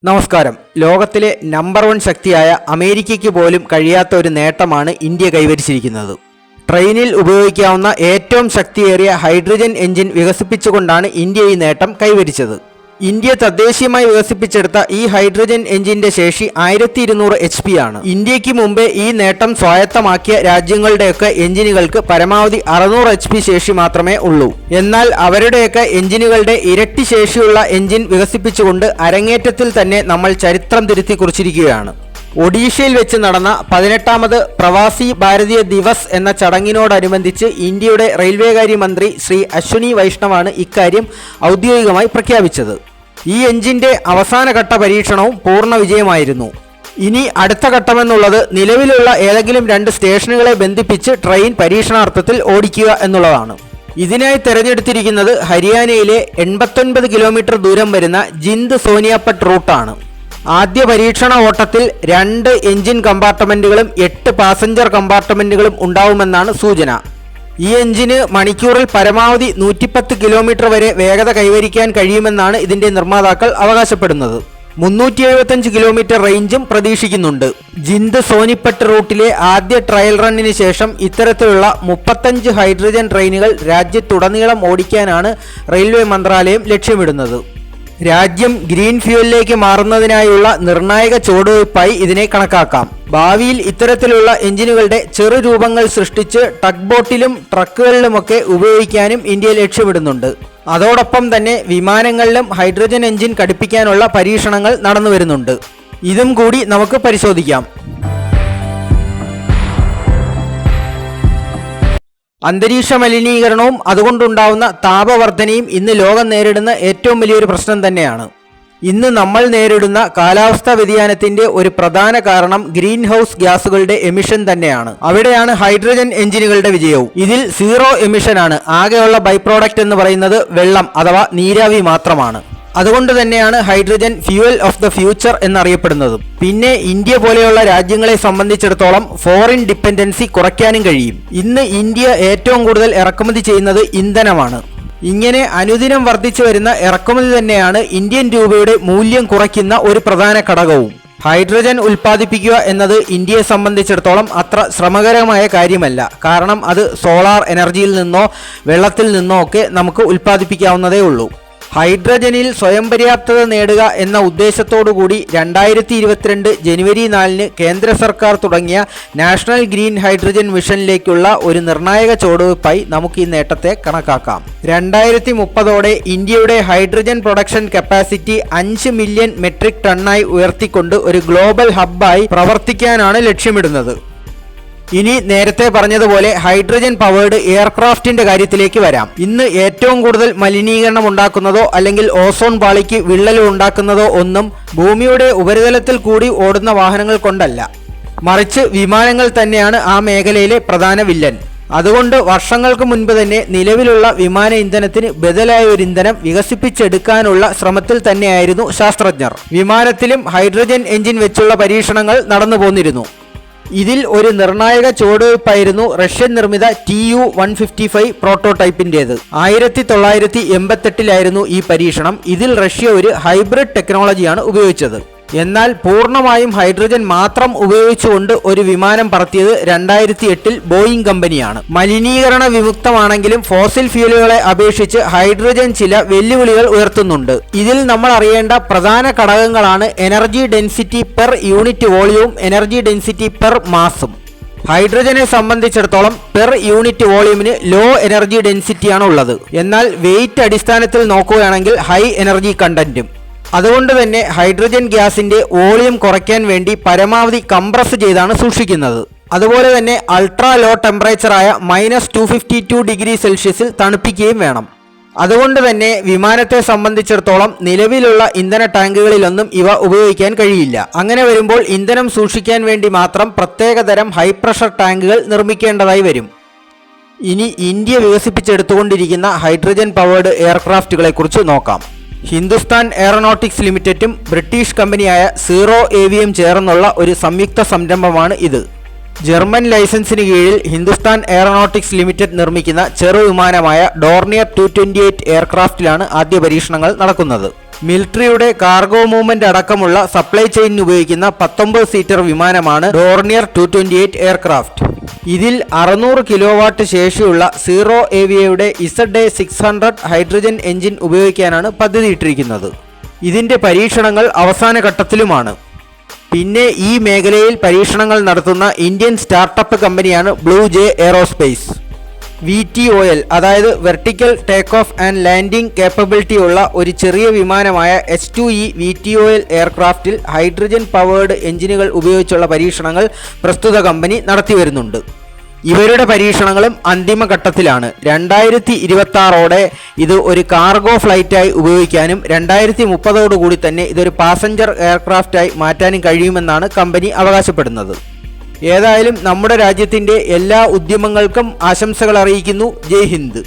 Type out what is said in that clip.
നമസ്കാരം. ലോകത്തിലെ നമ്പർ 1 ശക്തിയായ അമേരിക്കയ്ക്ക് പോലും കഴിയാത്ത ഒരു നേട്ടമാണ് ഇന്ത്യ കൈവരിച്ചിരിക്കുന്നത്. ട്രെയിനിൽ ഉപയോഗിക്കാവുന്ന ഏറ്റവും ശക്തിയേറിയ ഹൈഡ്രജൻ എഞ്ചിൻ വികസിപ്പിച്ചുകൊണ്ടാണ് ഇന്ത്യ ഈ നേട്ടം കൈവരിച്ചത്. ഇന്ത്യ തദ്ദേശീയമായി വികസിപ്പിച്ചെടുത്ത ഈ ഹൈഡ്രജൻ എഞ്ചിന്റെ ശേഷി 1200 HP ആണ്. ഇന്ത്യക്ക് മുമ്പേ ഈ നേട്ടം സ്വായത്തമാക്കിയ രാജ്യങ്ങളുടെയൊക്കെ എഞ്ചിനുകൾക്ക് പരമാവധി 600 HP ശേഷി മാത്രമേ ഉള്ളൂ. എന്നാൽ അവരുടെയൊക്കെ എഞ്ചിനുകളുടെ ഇരട്ടി ശേഷിയുള്ള എഞ്ചിൻ വികസിപ്പിച്ചുകൊണ്ട് അരങ്ങേറ്റത്തിൽ തന്നെ നമ്മൾ ചരിത്രം തിരുത്തി കുറിച്ചിരിക്കുകയാണ്. ഒഡീഷയിൽ വെച്ച് നടന്ന 18ാമത് പ്രവാസി ഭാരതീയ ദിവസ് എന്ന ചടങ്ങിനോടനുബന്ധിച്ച് ഇന്ത്യയുടെ റെയിൽവേകാര്യ മന്ത്രി ശ്രീ അശ്വിനി വൈഷ്ണവാണ് ഇക്കാര്യം ഔദ്യോഗികമായി പ്രഖ്യാപിച്ചത്. ഈ എഞ്ചിന്റെ അവസാനഘട്ട പരീക്ഷണവും പൂർണ്ണ വിജയമായിരുന്നു. ഇനി അടുത്ത ഘട്ടമെന്നുള്ളത് നിലവിലുള്ള ഏതെങ്കിലും 2 സ്റ്റേഷനുകളെ ബന്ധിപ്പിച്ച് ട്രെയിൻ പരീക്ഷണാർത്ഥത്തിൽ ഓടിക്കുക എന്നുള്ളതാണ്. ഇതിനായി തെരഞ്ഞെടുത്തിരിക്കുന്നത് ഹരിയാനയിലെ 89 കിലോമീറ്റർ ദൂരം വരുന്ന ജിന്ദ് സോനിയാപട്ട് റൂട്ടാണ്. ആദ്യ പരീക്ഷണ ഓട്ടത്തിൽ 2 എഞ്ചിൻ കമ്പാർട്ട്മെന്റുകളും 8 പാസഞ്ചർ കമ്പാർട്ട്മെന്റുകളും ഉണ്ടാവുമെന്നാണ് സൂചന. ഈ എഞ്ചിന് മണിക്കൂറിൽ പരമാവധി 110 കിലോമീറ്റർ വരെ വേഗത കൈവരിക്കാൻ കഴിയുമെന്നാണ് ഇതിന്റെ നിർമ്മാതാക്കൾ അവകാശപ്പെടുന്നത്. 375 കിലോമീറ്റർ റേഞ്ചും പ്രതീക്ഷിക്കുന്നുണ്ട്. ജിന്ദ് സോനിപട്ട് റൂട്ടിലെ ആദ്യ ട്രയൽ റണ്ണിന് ശേഷം ഇത്തരത്തിലുള്ള 35 ഹൈഡ്രജൻ ട്രെയിനുകൾ രാജ്യത്തുടനീളം ഓടിക്കാനാണ് റെയിൽവേ മന്ത്രാലയം ലക്ഷ്യമിടുന്നത്. രാജ്യം ഗ്രീൻ ഫ്യൂവലിലേക്ക് മാറുന്നതിനായുള്ള നിർണായക ചുവടുവയ്പായി ഇതിനെ കണക്കാക്കാം. ഭാവിയിൽ ഇത്തരത്തിലുള്ള എഞ്ചിനുകളുടെ ചെറു രൂപങ്ങൾ സൃഷ്ടിച്ച് ടഗ് ബോട്ടിലും ട്രക്കുകളിലുമൊക്കെ ഉപയോഗിക്കാനും ഇന്ത്യ ലക്ഷ്യമിടുന്നുണ്ട്. അതോടൊപ്പം തന്നെ വിമാനങ്ങളിലും ഹൈഡ്രജൻ എഞ്ചിൻ ഘടിപ്പിക്കാനുള്ള പരീക്ഷണങ്ങൾ നടന്നു വരുന്നുണ്ട്. ഇതും കൂടി നമുക്ക് പരിശോധിക്കാം. അന്തരീക്ഷ മലിനീകരണവും അതുകൊണ്ടുണ്ടാവുന്ന താപവർദ്ധനയും ഇന്ന് ലോകം നേരിടുന്ന ഏറ്റവും വലിയൊരു പ്രശ്നം തന്നെയാണ്. ഇന്ന് നമ്മൾ നേരിടുന്ന കാലാവസ്ഥാ വ്യതിയാനത്തിന്റെ ഒരു പ്രധാന കാരണം ഗ്രീൻ ഹൗസ് ഗ്യാസുകളുടെ എമിഷൻ തന്നെയാണ്. അവിടെയാണ് ഹൈഡ്രജൻ എഞ്ചിനുകളുടെ വിജയവും. ഇതിൽ 0 എമിഷനാണ്. ആകെയുള്ള ബൈ പ്രോഡക്റ്റ് എന്ന് പറയുന്നത് വെള്ളം അഥവാ നീരാവി മാത്രമാണ്. അതുകൊണ്ട് തന്നെയാണ് hydrogen fuel of the future എന്നറിയപ്പെടുന്നതും. പിന്നെ ഇന്ത്യ പോലെയുള്ള രാജ്യങ്ങളെ സംബന്ധിച്ചിടത്തോളം ഫോറിൻ ഡിപ്പെൻഡൻസി കുറയ്ക്കാനും കഴിയും. ഇന്ന് ഇന്ത്യ ഏറ്റവും കൂടുതൽ ഇറക്കുമതി ചെയ്യുന്നത് ഇന്ധനമാണ്. ഇങ്ങനെ അനുദിനം വർദ്ധിച്ചു വരുന്ന ഇറക്കുമതി തന്നെയാണ് ഇന്ത്യൻ രൂപയുടെ മൂല്യം കുറയ്ക്കുന്ന ഒരു പ്രധാന ഘടകവും. ഹൈഡ്രജൻ ഉൽപ്പാദിപ്പിക്കുക എന്നത് ഇന്ത്യയെ സംബന്ധിച്ചിടത്തോളം അത്ര ശ്രമകരമായ കാര്യമല്ല. കാരണം അത് സോളാർ എനർജിയിൽ നിന്നോ വെള്ളത്തിൽ നിന്നോ ഒക്കെ നമുക്ക് ഉൽപ്പാദിപ്പിക്കാവുന്നതേ ഉള്ളൂ. ഹൈഡ്രജനിൽ സ്വയം പര്യാപ്തത നേടുക എന്ന ഉദ്ദേശത്തോടുകൂടി 2022 ജനുവരി 4 കേന്ദ്ര സർക്കാർ തുടങ്ങിയ നാഷണൽ ഗ്രീൻ ഹൈഡ്രജൻ മിഷനിലേക്കുള്ള ഒരു നിർണായക ചുവടുവയ്പായി നമുക്ക് ഈ നേട്ടത്തെ കണക്കാക്കാം. 2030ഓടെ ഇന്ത്യയുടെ hydrogen production capacity 5 million metric ടണ്ണായി ഉയർത്തിക്കൊണ്ട് ഒരു ഗ്ലോബൽ ഹബ്ബായി പ്രവർത്തിക്കാനാണ് ലക്ഷ്യമിടുന്നത്. ഇനി നേരത്തെ പറഞ്ഞതുപോലെ ഹൈഡ്രജൻ പവേർഡ് എയർക്രാഫ്റ്റിന്റെ കാര്യത്തിലേക്ക് വരാം. ഇന്ന് ഏറ്റവും കൂടുതൽ മലിനീകരണം ഉണ്ടാക്കുന്നതോ അല്ലെങ്കിൽ ഓസോൺ പാളിക്ക് വിള്ളൽ ഉണ്ടാക്കുന്നതോ ഒന്നും ഭൂമിയുടെ ഉപരിതലത്തിൽ കൂടി ഓടുന്ന വാഹനങ്ങൾ കൊണ്ടല്ല, മറിച്ച് വിമാനങ്ങൾ തന്നെയാണ് ആ മേഖലയിലെ പ്രധാന വില്ലൻ. അതുകൊണ്ട് വർഷങ്ങൾക്ക് മുൻപ് തന്നെ നിലവിലുള്ള വിമാന ഇന്ധനത്തിന് ബദലായ ഒരു ഇന്ധനം വികസിപ്പിച്ചെടുക്കാനുള്ള ശ്രമത്തിൽ തന്നെയായിരുന്നു ശാസ്ത്രജ്ഞർ. വിമാനത്തിലും ഹൈഡ്രജൻ എഞ്ചിൻ വെച്ചുള്ള പരീക്ഷണങ്ങൾ നടന്നു പോന്നിരുന്നു. ഇതിൽ ഒരു നിർണായക ചുവടുവയ്പായിരുന്നു റഷ്യൻ നിർമ്മിത Tu-155 പ്രോട്ടോടൈപ്പിന്റേത്. 1988 ഈ പരീക്ഷണം. ഇതിൽ റഷ്യ ഒരു ഹൈബ്രിഡ് ടെക്നോളജിയാണ് ഉപയോഗിച്ചത്. എന്നാൽ പൂർണ്ണമായും ഹൈഡ്രജൻ മാത്രം ഉപയോഗിച്ചുകൊണ്ട് ഒരു വിമാനം പറത്തിയത് 2008 ബോയിങ് കമ്പനിയാണ്. മലിനീകരണ വിമുക്തമാണെങ്കിലും ഫോസിൽ ഫ്യൂലുകളെ അപേക്ഷിച്ച് ഹൈഡ്രജൻ ചില വെല്ലുവിളികൾ ഉയർത്തുന്നുണ്ട്. ഇതിൽ നമ്മൾ അറിയേണ്ട പ്രധാന ഘടകങ്ങളാണ് എനർജി ഡെൻസിറ്റി പെർ യൂണിറ്റ് വോളിയവും എനർജി ഡെൻസിറ്റി പെർ മാസും. ഹൈഡ്രജനെ സംബന്ധിച്ചിടത്തോളം പെർ യൂണിറ്റ് വോളിയൂമിന് ലോ എനർജി ഡെൻസിറ്റിയാണ് ഉള്ളത്. എന്നാൽ വെയിറ്റ് അടിസ്ഥാനത്തിൽ നോക്കുകയാണെങ്കിൽ ഹൈ എനർജി കണ്ടന്റും. അതുകൊണ്ട് തന്നെ ഹൈഡ്രജൻ ഗ്യാസിന്റെ വോളിയം കുറയ്ക്കാൻ വേണ്ടി പരമാവധി കംപ്രസ് ചെയ്താണ് സൂക്ഷിക്കുന്നത്. അതുപോലെ തന്നെ അൾട്രാ ലോ ടെമ്പറേച്ചറായ -252 ഡിഗ്രി സെൽഷ്യസിൽ തണുപ്പിക്കുകയും വേണം. അതുകൊണ്ട് തന്നെ വിമാനത്തെ സംബന്ധിച്ചിടത്തോളം നിലവിലുള്ള ഇന്ധന ടാങ്കുകളിലൊന്നും ഇവ ഉപയോഗിക്കാൻ കഴിയില്ല. അങ്ങനെ വരുമ്പോൾ ഇന്ധനം സൂക്ഷിക്കാൻ വേണ്ടി മാത്രം പ്രത്യേകതരം ഹൈ പ്രഷർ ടാങ്കുകൾ നിർമ്മിക്കേണ്ടതായി വരും. ഇനി ഇന്ത്യ വികസിപ്പിച്ചെടുത്തുകൊണ്ടിരിക്കുന്ന ഹൈഡ്രജൻ പവേർഡ് എയർക്രാഫ്റ്റുകളെ കുറിച്ച് നോക്കാം. ഹിന്ദുസ്ഥാൻ എയറോനോട്ടിക്സ് ലിമിറ്റഡും ബ്രിട്ടീഷ് കമ്പനിയായ സീറോ ഏവിയം ചേർന്നുള്ള ഒരു സംയുക്ത സംരംഭമാണ് ഇത്. ജർമ്മൻ ലൈസൻസിന് കീഴിൽ ഹിന്ദുസ്ഥാൻ എയറോനോട്ടിക്സ് ലിമിറ്റഡ് നിർമ്മിക്കുന്ന ചെറുവിമാനമായ ഡോർണിയർ 228 എയർക്രാഫ്റ്റിലാണ് ആദ്യ പരീക്ഷണങ്ങൾ നടക്കുന്നത്. മിലിറ്ററിയുടെ കാർഗോ മൂവ്മെന്റ് അടക്കമുള്ള സപ്ലൈ ചെയിനിന് ഉപയോഗിക്കുന്ന 19 സീറ്റർ വിമാനമാണ് ഡോർണിയർ 228 എയർക്രാഫ്റ്റ്. ഇതിൽ 600 കിലോവാട്ട് ശേഷിയുള്ള സീറോ ഏവിയയുടെ ZA600 ഹൈഡ്രജൻ എഞ്ചിൻ ഉപയോഗിക്കാനാണ് പദ്ധതിയിട്ടിരിക്കുന്നത്. ഇതിന്റെ പരീക്ഷണങ്ങൾ അവസാന ഘട്ടത്തിലുമാണ്. പിന്നെ ഈ മേഖലയിൽ പരീക്ഷണങ്ങൾ നടത്തുന്ന ഇന്ത്യൻ സ്റ്റാർട്ടപ്പ് കമ്പനിയാണ് ബ്ലൂ ജെ എയറോസ്പേസ്. VTOL അതായത് vertical take off and landing capability ഉള്ള ഒരു ചെറിയ വിമാനമായ H2E VTOL എയർക്രാഫ്റ്റിൽ ഹൈഡ്രജൻ പവേർഡ് എഞ്ചിനുകൾ ഉപയോഗിച്ചുള്ള പരീക്ഷണങ്ങൾ പ്രസ്തുത കമ്പനി നടത്തിവരുന്നുണ്ട്. ഇവരുടെ പരീക്ഷണങ്ങളും അന്തിമഘട്ടത്തിലാണ്. 2026ഓടെ ഇത് ഒരു കാർഗോ ഫ്ലൈറ്റായി ഉപയോഗിക്കാനും 2030ഓടുകൂടി തന്നെ ഇതൊരു പാസഞ്ചർ എയർക്രാഫ്റ്റായി മാറ്റാനും കഴിയുമെന്നാണ് കമ്പനി അവകാശപ്പെടുന്നത്. ഏതായാലും നമ്മുടെ രാജ്യത്തിൻ്റെ എല്ലാ ഉദ്യമങ്ങൾക്കും ആശംസകൾ അറിയിക്കുന്നു. ജയ് ഹിന്ദ്.